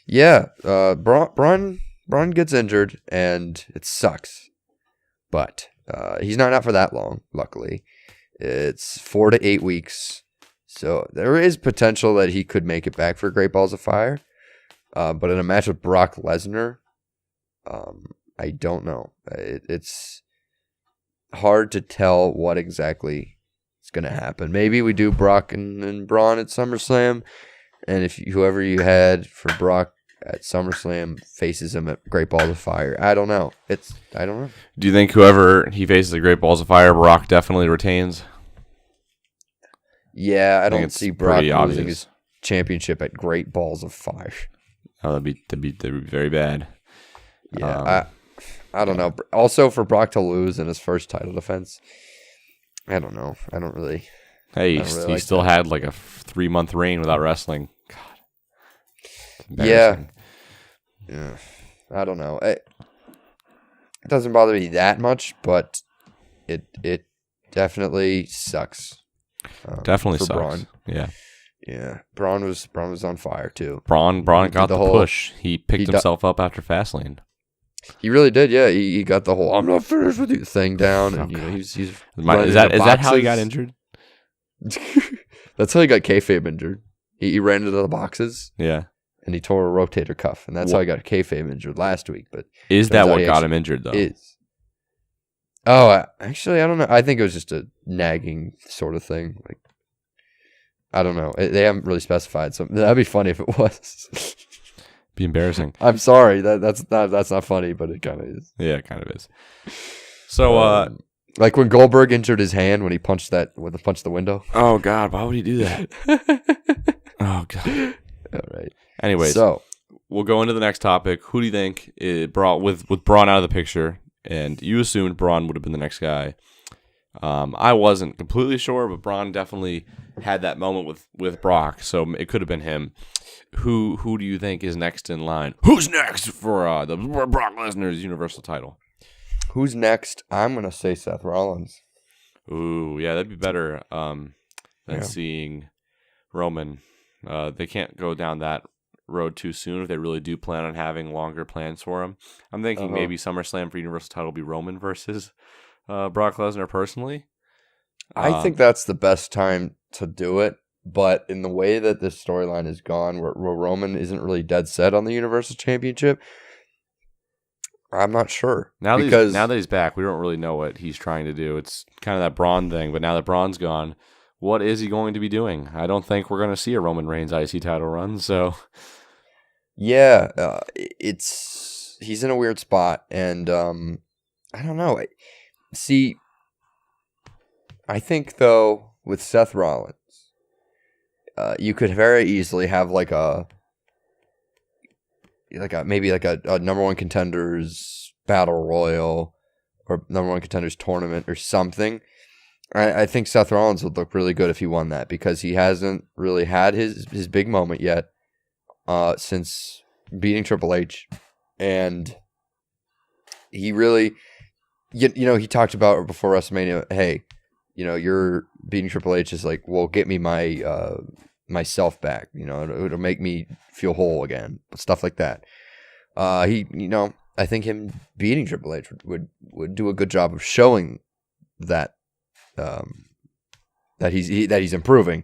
Yeah, Braun gets injured, and it sucks. But he's not out for that long, luckily. It's 4 to 8 weeks. So there is potential that he could make it back for Great Balls of Fire. But in a match with Brock Lesnar, I don't know. It's hard to tell what exactly is going to happen. Maybe we do Brock and Braun at SummerSlam. And if whoever you had for Brock at SummerSlam faces him at Great Balls of Fire, I don't know. I don't know. Do you think whoever he faces at Great Balls of Fire, Brock definitely retains? Yeah, I don't see Brock losing his championship at Great Balls of Fire. Oh, that'd be very bad. Yeah, I don't know. Also, for Brock to lose in his first title defense, I don't know. I don't really. Hey, he still had like a 3-month reign without wrestling. God. Yeah. I don't know. It doesn't bother me that much, but it definitely sucks. Definitely for sucks. Braun. Yeah. Braun was on fire too. Braun got the push. He picked himself up after Fastlane. He really did. Yeah, he got the whole "I'm not finished with you" thing down, and he's is that how he got injured? That's how he got kayfabe injured. He ran into the boxes. Yeah. And he tore a rotator cuff, and that's how he got kayfabe injured last week. But is that what got him injured, though? Actually, I don't know. I think it was just a nagging sort of thing. Like, I don't know. They haven't really specified, so that'd be funny if it was. Be embarrassing. I'm sorry. That's not funny, but it kind of is. Yeah, it kind of is. So, like when Goldberg injured his hand when he punched the window. Oh God, why would he do that? Oh God. All right. Anyways, so we'll go into the next topic. Who do you think it brought with Braun out of the picture? And you assumed Braun would have been the next guy. I wasn't completely sure, but Braun definitely had that moment with Brock, so it could have been him. Who do you think is next in line? Who's next for the Brock Lesnar's Universal title? Who's next? I'm gonna say Seth Rollins. Ooh, yeah, that'd be better than seeing Roman. They can't go down that road too soon if they really do plan on having longer plans for him. I'm thinking maybe SummerSlam for Universal title will be Roman versus Brock Lesnar personally. I think that's the best time to do it, but in the way that this storyline is gone, where Roman isn't really dead set on the Universal Championship, I'm not sure. Now that he's back, we don't really know what he's trying to do. It's kind of that Braun thing, but now that Braun's gone, what is he going to be doing? I don't think we're going to see a Roman Reigns IC title run, so... Yeah, he's in a weird spot, and I don't know. See, I think though with Seth Rollins, you could very easily have maybe a number one contenders battle royal or number one contenders tournament or something. I think Seth Rollins would look really good if he won that because he hasn't really had his big moment yet. Since beating Triple H, and he really, he talked about before WrestleMania, hey, you're beating Triple H is like, well, get me my myself back, it'll make me feel whole again, stuff like that. I think him beating Triple H would do a good job of showing that that he's improving,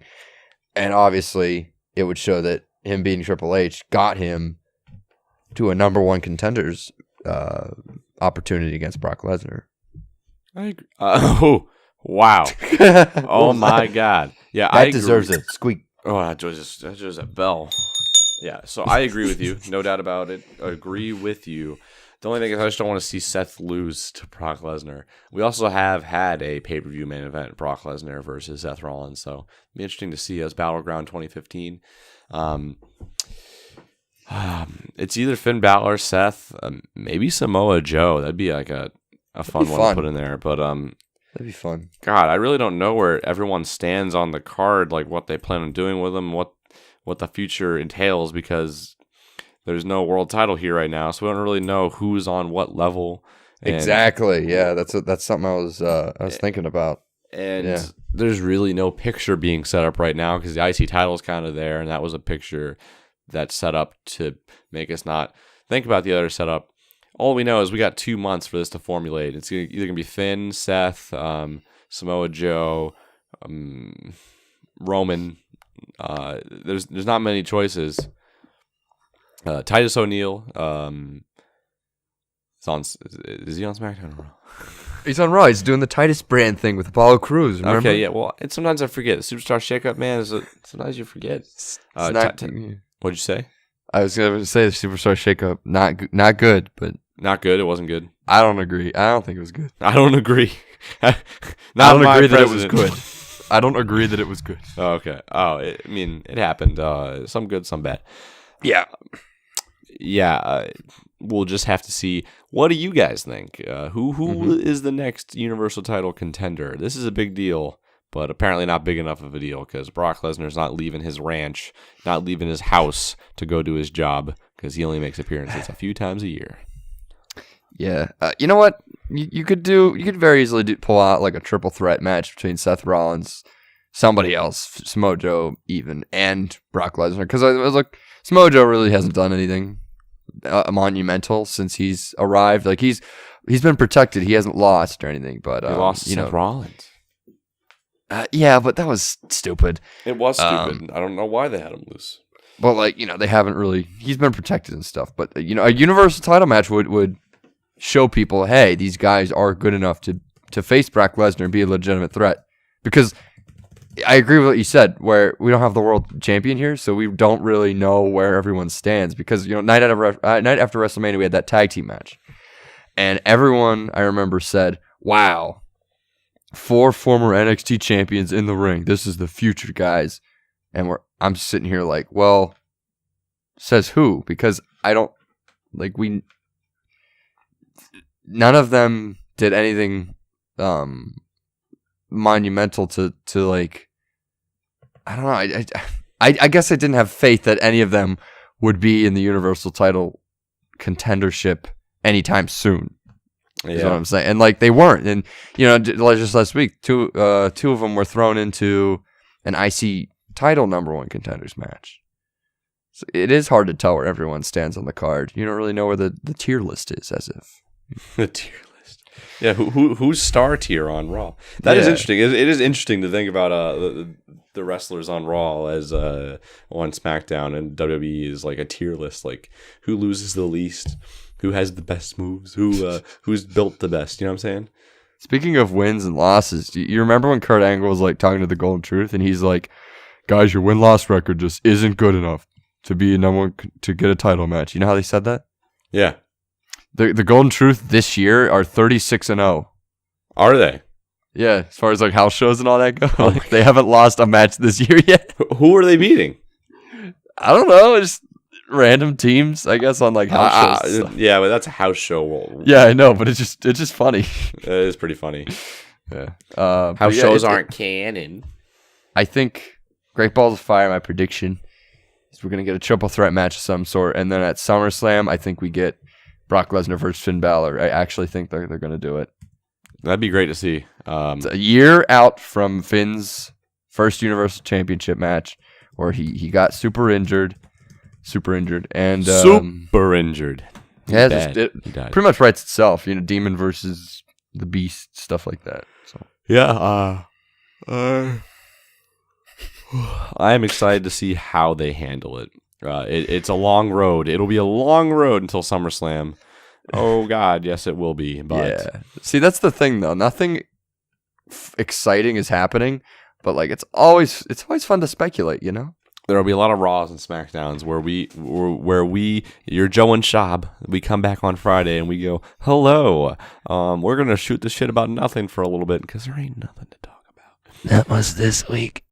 and obviously it would show that him beating Triple H got him to a number one contenders opportunity against Brock Lesnar. I agree. Oh, wow. Oh, my God. Yeah, that deserves a squeak. Oh, that deserves a bell. Yeah, so I agree with you. No doubt about it. I agree with you. The only thing is I just don't want to see Seth lose to Brock Lesnar. We also have had a pay-per-view main event, Brock Lesnar versus Seth Rollins, so it'll be interesting to see as Battleground 2015. It's either Finn Balor, Seth, maybe Samoa Joe. That'd be like a fun one to put in there. But that'd be fun. God, I really don't know where everyone stands on the card, like what they plan on doing with them, what the future entails, because there's no world title here right now, so we don't really know who's on what level. Exactly. Yeah, that's something I was thinking about. And there's really no picture being set up right now because the IC title is kind of there, and that was a picture that's set up to make us not think about the other setup. All we know is we got 2 months for this to formulate. It's either going to be Finn, Seth, Samoa Joe, Roman. There's not many choices. Titus O'Neil. Is he on SmackDown or Raw? He's on Raw. He's doing the Titus brand thing with Apollo Crews. Remember? Okay, yeah. Well, and sometimes I forget. The Superstar Shakeup, man. Sometimes you forget. What'd you say? I was going to say the Superstar Shakeup, not good, but not good. It wasn't good. I don't agree. I don't think it was good. I don't agree. I don't agree that it was good. I don't agree that it was good. Oh, okay. Oh, it happened. Some good, some bad. Yeah. We'll just have to see. What do you guys think? Who is the next Universal title contender? This is a big deal, but apparently not big enough of a deal because Brock Lesnar's not leaving his ranch, not leaving his house to go do his job because he only makes appearances a few times a year. Yeah. You know what? You could very easily pull out like a triple threat match between Seth Rollins, somebody else, Samoa Joe even, and Brock Lesnar. Because I was like, Samoa Joe really hasn't done anything monumental since he's arrived. Like he's been protected. He hasn't lost or anything. But he lost Seth Rollins. Yeah, but that was stupid. It was stupid. I don't know why they had him lose. But they haven't really. He's been protected and stuff. But a Universal title match would show people, hey, these guys are good enough to face Brock Lesnar and be a legitimate threat. Because I agree with what you said, where we don't have the world champion here, so we don't really know where everyone stands. Because night after WrestleMania, we had that tag team match, and everyone I remember said, "Wow, 4 former NXT champions in the ring. This is the future, guys." And I'm sitting here like, well, says who? Because I don't none of them did anything monumental to like. I don't know. I guess I didn't have faith that any of them would be in the Universal title contendership anytime soon. Is what I'm saying. And they weren't. And just last week, two of them were thrown into an IC title number 1 contenders match. So it is hard to tell where everyone stands on the card. You don't really know where the tier list is, as if. The tier list. Yeah, who's star tier on Raw? That is interesting. It is interesting to think about the wrestlers on Raw as on SmackDown, and WWE is like a tier list, like who loses the least, who has the best moves, who's built the best. You know what I'm saying? Speaking of wins and losses, do you remember when Kurt Angle was talking to the Golden Truth, and he's like, "Guys, your win-loss record just isn't good enough to be number 1 to get a title match." You know how they said that? Yeah. The Golden Truth this year are 36-0. Are they? Yeah, as far as house shows and all that go, they haven't lost a match this year yet. Who are they beating? I don't know, just random teams, I guess, on house shows. Yeah, but that's a house show. Yeah, I know, but it's just funny. It is pretty funny. Yeah, house shows aren't canon. I think Great Balls of Fire. My prediction is we're gonna get a triple threat match of some sort, and then at SummerSlam, I think we get Brock Lesnar versus Finn Balor. I actually think they're going to do it. That'd be great to see. It's a year out from Finn's first Universal Championship match, where he got super injured, and super injured. Yeah, it pretty much writes itself. Demon versus the Beast, stuff like that. So yeah, I am excited to see how they handle it. It's a long road. It'll be a long road until SummerSlam. Oh God, yes, it will be. But yeah, see, that's the thing though. Nothing exciting is happening, but it's always fun to speculate. There will be a lot of Raws and SmackDowns where you're Joe and Shob. We come back on Friday and we go, hello. We're gonna shoot the shit about nothing for a little bit because there ain't nothing to talk about. That was this week.